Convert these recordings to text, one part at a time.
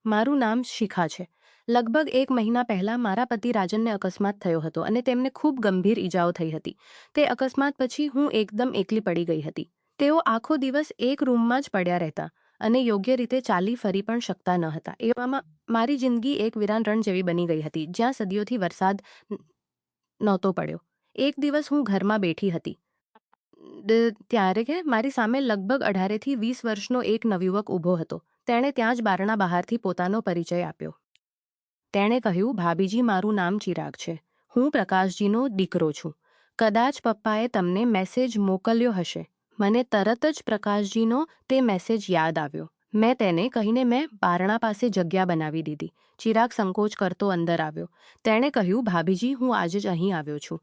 મારું નામ શિખા છે. લગભગ 1 મહિના પહેલાં મારા પતિ રાજનને અકસ્માત થયો હતો અને તેમને ખૂબ ગંભીર ઈજાઓ થઈ હતી. તે અકસ્માત પછી હું એકદમ એકલી પડી ગઈ હતી. તેઓ આખો દિવસ એક રૂમમાં જ પડ્યા રહેતા અને યોગ્ય રીતે ચાલી ફરી પણ શકતા ન હતા. એવામાં મારી જિંદગી એક વિરાન રણ જેવી બની ગઈ હતી, જ્યાં સદીઓથી વરસાદ નહોતો પડ્યો. એક દિવસ હું ઘરમાં બેઠી હતી. ત્યારે કે મારી સામે લગભગ 18થી 20 વર્ષનો એક નવયુવક ઊભો હતો. તેણે ત્યાં જ બારણા બહારથી પોતાનો પરિચય આપ્યો. તેણે કહ્યું, ભાભીજી, મારું નામ ચિરાગ છે. હું પ્રકાશજીનો દીકરો છું. કદાચ પપ્પાએ તમને મેસેજ મોકલ્યો હશે. મને તરત જ પ્રકાશજીનો તે મેસેજ યાદ આવ્યો. મેં તેને કહીને મેં બારણા પાસે જગ્યા બનાવી દીધી. ચિરાગ સંકોચ કરતો અંદર આવ્યો. તેણે કહ્યું, ભાભીજી, હું આજે જ અહીં આવ્યો છું.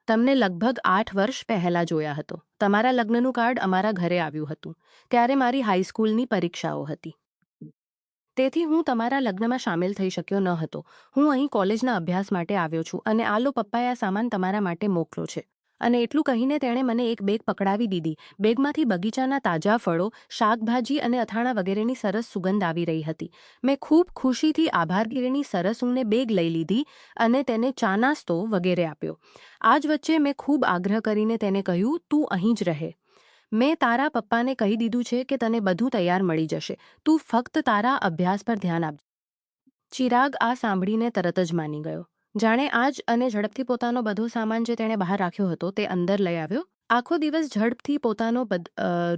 તમને લગભગ 8 વર્ષ પહેલાં જોયા હતો. તમારા લગ્નનું કાર્ડ અમારા ઘરે આવ્યું હતું. ત્યારે મારી હાઈસ્કૂલની પરીક્ષાઓ હતી. તેથી હું તમારા લગ્નમાં સામેલ થઈ શક્યો ન હતો. હું અહીં કોલેજના અભ્યાસ માટે આવ્યો છું અને આ લો, પપ્પાએ આ સામાન તમારા માટે મોકલો છે. અને એટલું કહીને તેણે મને એક બેગ પકડાવી દીધી. બેગમાંથી બગીચાના તાજા ફળો, શાકભાજી અને અથાણાં વગેરેની સરસ સુગંધ આવી રહી હતી. મેં ખૂબ ખુશીથી આભાર કહીને સરસ ઊંઘને બેગ લઈ લીધી અને તેને ચા નાસ્તો વગેરે આપ્યો. આ જ વચ્ચે મેં ખૂબ આગ્રહ કરીને તેને કહ્યું, તું અહીં જ રહે. મેં તારા પપ્પાને કહી દીધું છે કે તને બધું તૈયાર મળી જશે. તું ફક્ત તારા અભ્યાસ પર ધ્યાન આપજે. ચિરાગ આ સાંભળીને તરત જ માની ગયો. જાણે આજ અને ઝડપથી પોતાનો બધો સામાન જે તેણે બહાર રાખ્યો હતો તે અંદર લઈ આવ્યો. આખો દિવસ ઝડપથી પોતાનો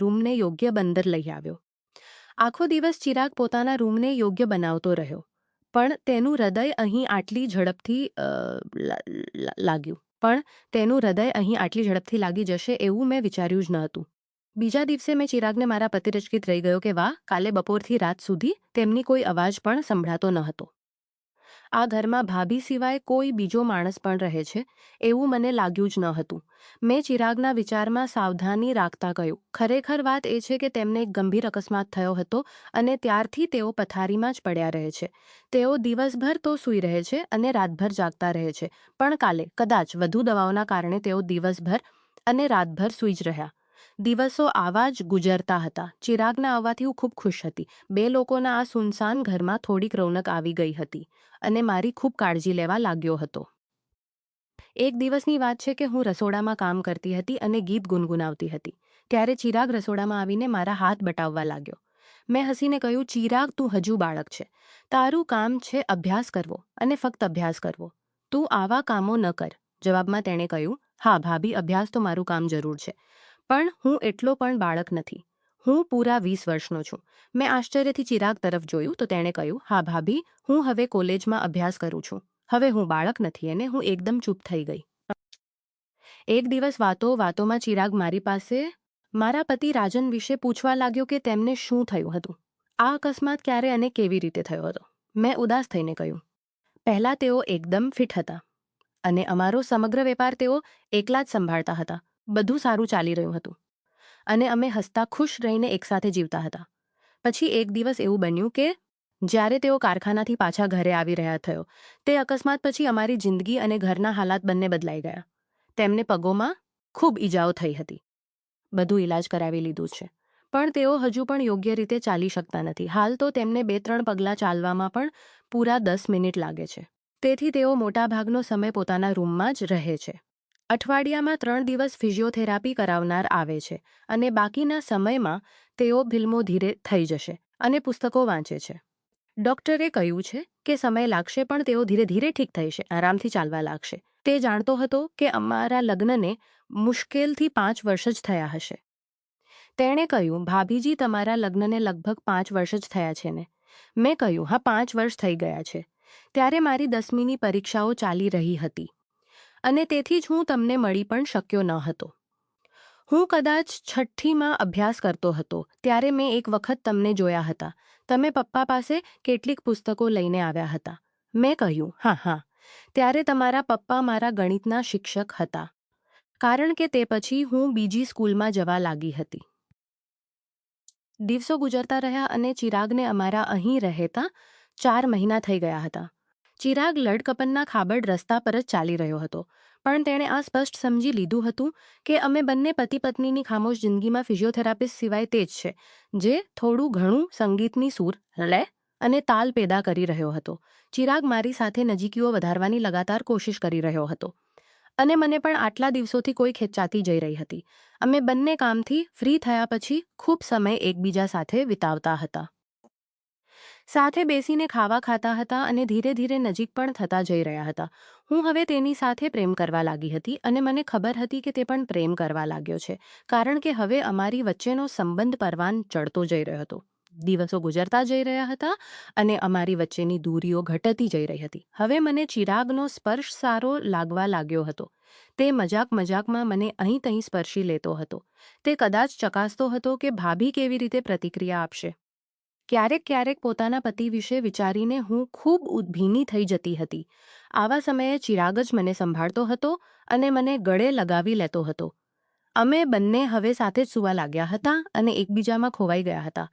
રૂમને યોગ્ય બંદર લઈ આવ્યો. આખો દિવસ ચિરાગ પોતાના રૂમને યોગ્ય બનાવતો રહ્યો. પણ તેનું હૃદય અહીં આટલી ઝડપથી લાગી જશે એવું મેં વિચાર્યું જ ન હતું. બીજા દિવસે મેં ચિરાગને મારા પતિરચકિત રહી ગયો કે વાહ, કાલે બપોરથી રાત સુધી તેમની કોઈ અવાજ પણ સંભળાતો ન હતો. આ ઘરમાં ભાભી સિવાય કોઈ બીજો માણસ પણ રહે છે એવું મને લાગ્યું જ ન હતું. મેં ચિરાગના વિચારમાં સાવધાની રાખતા કહ્યું, ખરેખર વાત એ છે કે તેમને એક ગંભીર અકસ્માત થયો હતો અને ત્યારથી તેઓ પથારીમાં જ પડ્યા રહે છે. તેઓ દિવસભર તો સૂઈ રહે છે અને રાતભર જાગતા રહે છે, પણ કાલે કદાચ વધુ દવાઓના કારણે તેઓ દિવસભર અને રાતભર સૂઈ જ રહ્યા. દિવસો આવા જ ગુજરતા હતા. ચિરાગના આવવાથી હું ખૂબ ખુશ હતી. 2 લોકોના આ સુનસાન ઘરમાં થોડીક રૌનક આવી ગઈ હતી અને મારી ખૂબ કાળજી લેવા લાગ્યો હતો. એક દિવસની વાત છે કે હું રસોડામાં કામ કરતી હતી અને ગીત ગુનગુનાવતી હતી. ત્યારે ચિરાગ રસોડામાં આવીને મારા હાથ બટાવવા લાગ્યો. મેં હસીને કહ્યું, ચિરાગ, તું હજુ બાળક છે. તારું કામ છે અભ્યાસ કરવો અને ફક્ત અભ્યાસ કરવો. તું આવા કામો ન કર. જવાબમાં તેણે કહ્યું, હા ભાભી, અભ્યાસ તો મારું કામ જરૂર છે, પણ હું એટલો પણ બાળક નથી. હું પૂરા 20 વર્ષનો છું. મેં આશ્ચર્યથી ચિરાગ તરફ જોયું તો તેણે કહ્યું, હા ભાભી, હું હવે કોલેજમાં અભ્યાસ કરું છું. હવે હું બાળક નથી. અને હું એકદમ ચૂપ થઈ ગઈ. એક દિવસ વાતોમાં ચિરાગ મારી પાસે મારા પતિ રાજન વિશે પૂછવા લાગ્યો કે તેમને શું થયું હતું. આ અકસ્માત ક્યારે અને કેવી રીતે થયો હતો. મેં ઉદાસ થઈને કહ્યું, પહેલાં તેઓ એકદમ ફિટ હતા અને અમારો સમગ્ર વેપાર તેઓ એકલા જ સંભાળતા હતા. બધું સારું ચાલી રહ્યું હતું અને અમે હસતા ખુશ રહીને એકસાથે જીવતા હતા. પછી એક દિવસ એવું બન્યું કે જ્યારે તેઓ કારખાનાથી પાછા ઘરે આવી રહ્યા થયો, તે અકસ્માત પછી અમારી જિંદગી અને ઘરના હાલાત બંને બદલાઈ ગયા. તેમને પગોમાં ખૂબ ઈજાઓ થઈ હતી. બધું ઈલાજ કરાવી લીધું છે, પણ તેઓ હજુ પણ યોગ્ય રીતે ચાલી શકતા નથી. હાલ તો તેમને 2-3 પગલાં ચાલવામાં પણ પૂરા 10 મિનિટ લાગે છે. તેથી તેઓ મોટાભાગનો સમય પોતાના રૂમમાં જ રહે છે. અઠવાડિયામાં 3 દિવસ ફિઝિયોથેરાપી કરાવનાર આવે છે અને બાકીના સમયમાં તેઓ ફિલ્મો ધીરે થઈ જશે અને પુસ્તકો વાંચે છે. ડૉક્ટરે કહ્યું છે કે સમય લાગશે, પણ તેઓ ધીરે ધીરે ઠીક થશે, આરામથી ચાલવા લાગશે. તે જાણતો હતો કે અમારા લગ્નને મુશ્કેલથી 5 વર્ષ જ થયા હશે. તેણે કહ્યું, ભાભીજી, તમારા લગ્નને લગભગ 5 વર્ષ જ થયા છે ને? મેં કહ્યું, હા, 5 વર્ષ થઈ ગયા છે. ત્યારે મારી 10મીની પરીક્ષાઓ ચાલી રહી હતી અને તેથી જ હું તમને મળી પણ શક્યો ન હતો. હું કદાચ 6ઠ્ઠીમાં અભ્યાસ કરતો હતો ત્યારે મેં એક વખત તમને જોયા હતા. તમે પપ્પા પાસે કેટલીક પુસ્તકો લઈને આવ્યા હતા. મેં કહ્યું, હા. ત્યારે તમારા પપ્પા મારા ગણિતના શિક્ષક હતા, કારણ કે તે પછી હું બીજી સ્કૂલમાં જવા લાગી હતી. દિવસો ગુજરતા રહ્યા અને ચિરાગને અમારા અહીં રહેતા 4 મહિના થઈ ગયા હતા. ચિરાગ લડકપનના ખાબડ રસ્તા પર જ ચાલી રહ્યો હતો, પણ તેણે આ સ્પષ્ટ સમજી લીધું હતું કે અમે બંને પતિ પત્નીની ખામોશ જિંદગીમાં ફિઝિયોથેરાપિસ્ટ સિવાય તે જ છે જે થોડું ઘણું સંગીતની સૂર, લય અને તાલ પેદા કરી રહ્યો હતો. ચિરાગ મારી સાથે નજીકીઓ વધારવાની લગાતાર કોશિશ કરી રહ્યો હતો અને મને પણ આટલા દિવસોથી કોઈ ખેંચાતી જઈ રહી હતી. અમે બંને કામથી ફ્રી થયા પછી ખૂબ સમય એકબીજા સાથે વિતાવતા હતા. સાથે બેસીને ખાવા ખાતા હતા અને ધીરે ધીરે નજીક પણ થતા જઈ રહ્યા હતા. હું હવે તેની સાથે પ્રેમ કરવા લાગી હતી અને મને ખબર હતી કે તે પણ પ્રેમ કરવા લાગ્યો છે, કારણ કે હવે અમારી વચ્ચેનો સંબંધ પરવાન ચડતો જઈ રહ્યો હતો. દિવસો ગુજરતા જઈ રહ્યા હતા અને અમારી વચ્ચેની દૂરીઓ ઘટતી જઈ રહી હતી. હવે મને ચિરાગનો સ્પર્શ સારો લાગવા લાગ્યો હતો. તે મજાક મજાકમાં મને અહીં તહીં સ્પર્શી લેતો હતો. તે કદાચ ચકાસતો હતો કે ભાભી કેવી રીતે પ્રતિક્રિયા આપશે. ક્યારેક ક્યારેક પોતાના પતિ વિશે વિચારીને હું ખૂબ ભીની થઈ જતી હતી. આવા સમયે ચિરાગ જ મને સંભાળતો હતો અને મને ગળે લગાવી લેતો હતો. અમે બંને હવે સાથે જ સૂવા લાગ્યા હતા અને એકબીજામાં ખોવાઈ ગયા હતા.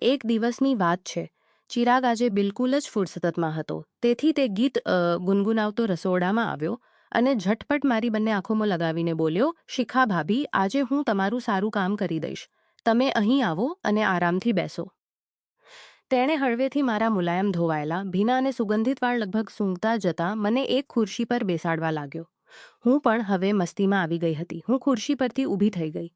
એક દિવસની વાત છે. ચિરાગ આજે બિલકુલ જ ફુરસતમાં હતો. તેથી તે ગીત ગુનગુનાવતો રસોડામાં આવ્યો અને ઝટપટ મારી બંને આંખોમાં લગાવીને બોલ્યો, "શિખા ભાભી, આજે હું તમારું સારું કામ કરી દઈશ. તમે અહીં આવો અને આરામથી બેસો." તેણે હળવેથી મારા મુલાયમ ધોવાયેલા, ભીના અને સુગંધિત વાળ લગભગ સૂંઘતા જતા મને એક ખુરશી પર બેસાડવા લાગ્યો. હું પણ હવે મસ્તીમાં આવી ગઈ હતી. હું ખુરશી પરથી ઊભી થઈ ગઈ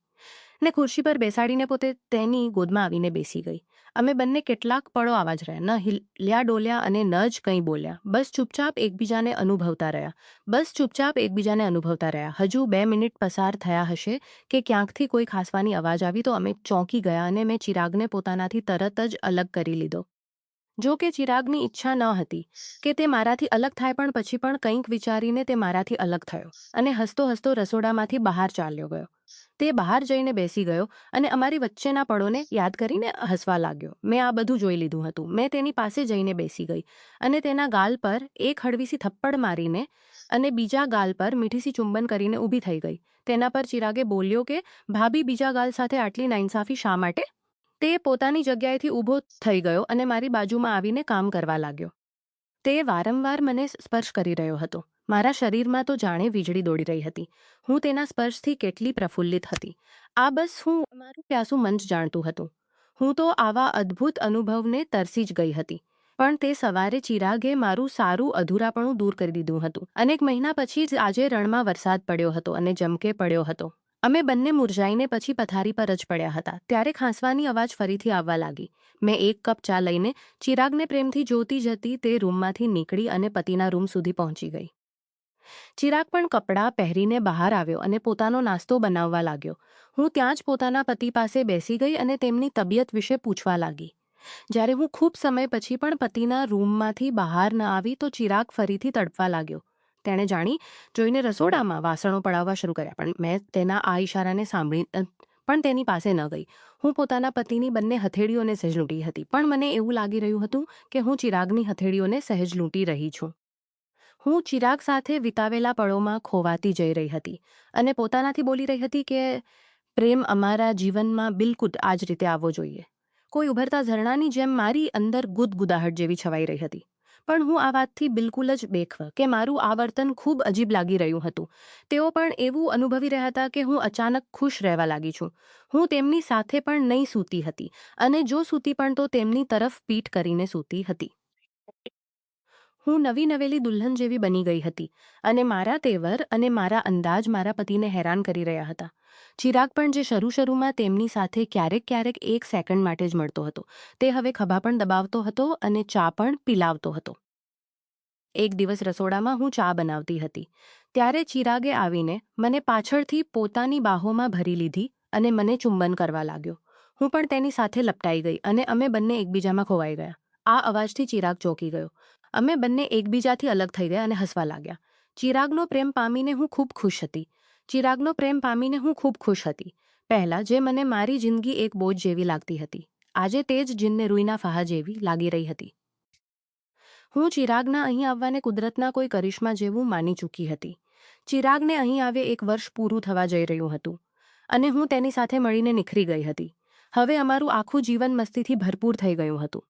ને ખુરશી પર બેસાડીને પોતે તેની ગોદમાં આવીને બેસી ગઈ. અમે બંને કેટલાક પળો આવા જ રહ્યા, ન હિલ્યા ડોલ્યા અને ન જ કંઈ બોલ્યા. બસ ચૂપચાપ એકબીજાને અનુભવતા રહ્યા. હજુ 2 મિનિટ પસાર થયા હશે કે ક્યાંકથી કોઈ ખાસવાની અવાજ આવી તો અમે ચોંકી ગયા અને મેં ચિરાગને પોતાનાથી તરત જ અલગ કરી લીધો. જો કે ચિરાગની ઈચ્છા ન હતી કે તે મારાથી અલગ થાય, પણ પછી પણ કંઈક વિચારીને તે મારાથી અલગ થયો અને હસતો હસતો રસોડામાંથી બહાર ચાલ્યો ગયો. તે બહાર જઈને બેસી ગયો અને અમારી વચ્ચેના પળોને યાદ કરીને હસવા લાગ્યો. મેં આ બધું જોઈ લીધું હતું. મેં તેની પાસે જઈને બેસી ગઈ અને તેના ગાલ પર એક હળવીસી થપ્પડ મારીને અને બીજા ગાલ પર મીઠીસી ચુંબન કરીને ઊભી થઈ ગઈ. તેના પર ચિરાગે બોલ્યો કે, "ભાભી, બીજા ગાલ સાથે આટલી નાઇન્સાફી શા માટે?" તે પોતાની જગ્યાએથી ઊભો થઈ ગયો અને મારી બાજુમાં આવીને કામ કરવા લાગ્યો. તે વારંવાર મને સ્પર્શ કરી રહ્યો હતો. મારા શરીરમાં તો જાણે વીજળી દોડી રહી હતી. હું તેના સ્પર્શથી કેટલી પ્રફુલ્લિત હતી, આ બસ હું મારું પ્યાસું મન જ જાણતું હતું. હું તો આવા અદ્ભુત અનુભવને તરસી જ ગઈ હતી. પણ તે સવારે ચિરાગે મારું સારું અધૂરાપણું દૂર કરી દીધું હતું. અનેક મહિના પછી જ આજે રણમાં વરસાદ પડ્યો હતો અને જમકે પડ્યો હતો. અમે બંને મુરઝાઈને પછી પથારી પર જ પડ્યા હતા. ત્યારે ખાંસવાની અવાજ ફરીથી આવવા લાગી. મેં એક કપ ચા લઈને ચિરાગને પ્રેમથી જોતી જતી તે રૂમમાંથી નીકળી અને પતિના રૂમ સુધી પહોંચી ગઈ. ચિરાગ પણ કપડાં પહેરીને બહાર આવ્યો અને પોતાનો નાસ્તો બનાવવા લાગ્યો. હું ત્યાં જ પોતાના પતિ પાસે બેસી ગઈ અને તેમની તબિયત વિશે પૂછવા લાગી. જ્યારે હું ખૂબ સમય પછી પણ પતિના રૂમમાંથી બહાર ન આવી તો ચિરાગ ફરીથી તડપવા લાગ્યો. તેણે જાણી જોઈને રસોડામાં વાસણો પડાવવા શરૂ કર્યા, પણ મેં તેના આ ઇશારાને સાંભળી પણ તેની પાસે ન ગઈ. હું પોતાના પતિની બંને હથેળીઓને સહેજ લૂંટી હતી, પણ મને એવું લાગી રહ્યું હતું કે હું ચિરાગની હથેળીઓને સહેજ લૂંટી રહી છું. હું ચિરાગ સાથે વિતાવેલા પળોમાં ખોવાતી જઈ રહી હતી અને પોતાનાથી બોલી રહી હતી કે પ્રેમ અમારા જીવનમાં બિલકુલ આ જ રીતે આવવો જોઈએ. કોઈ ઉભરતા ઝરણાની જેમ મારી અંદર ગુદગુદાહટ જેવી છવાઈ રહી હતી. પણ હું આ વાતથી બિલકુલ જ બેખબર કે મારું આ વર્તન ખૂબ અજીબ લાગી રહ્યું હતું. તેઓ પણ એવું અનુભવી રહ્યા હતા કે હું અચાનક ખુશ રહેવા લાગી છું. હું તેમની સાથે પણ નહીં સૂતી હતી અને જો સૂતી પણ તો તેમની તરફ પીઠ કરીને સૂતી હતી. હું નવી નવેલી દુલ્હન જેવી બની ગઈ હતી અને મારા તેવર અને મારા અંદાજ મારા પતિને હેરાન કરી રહ્યા હતા. ચિરાગ પણ જે શરૂમાં તેમની સાથે ક્યારેક ક્યારેક 1 સેકન્ડ માટે જ મળતો હતો, તે હવે ખભા પણ દબાવતો હતો અને ચા પણ પીલાવતો હતો. એક દિવસ રસોડામાં હું ચા બનાવતી હતી ત્યારે ચિરાગે આવીને મને પાછળથી પોતાની બાહોમાં ભરી લીધી અને મને ચુંબન કરવા લાગ્યો. હું પણ તેની સાથે લપટાઈ ગઈ અને અમે બંને એકબીજામાં ખોવાઈ ગયા. આ અવાજથી ચિરાગ ચોંકી ગયો. અમે બંને એકબીજાથી અલગ થઈ ગયા અને હસવા લાગ્યા. ચિરાગનો પ્રેમ પામીને હું ખૂબ ખુશ હતી. પહેલાં જે મને મારી જિંદગી એક બોજ જેવી લાગતી હતી, આજે તે જ જીનને રૂઈના ફાહા જેવી લાગી રહી હતી. હું ચિરાગના અહીં આવવાને કુદરતના કોઈ કરિશ્મા જેવું માની ચૂકી હતી. ચિરાગને અહીં આવે 1 વર્ષ પૂરું થવા જઈ રહ્યું હતું અને હું તેની સાથે મળીને નિખરી ગઈ હતી. હવે અમારું આખું જીવન મસ્તીથી ભરપૂર થઈ ગયું હતું.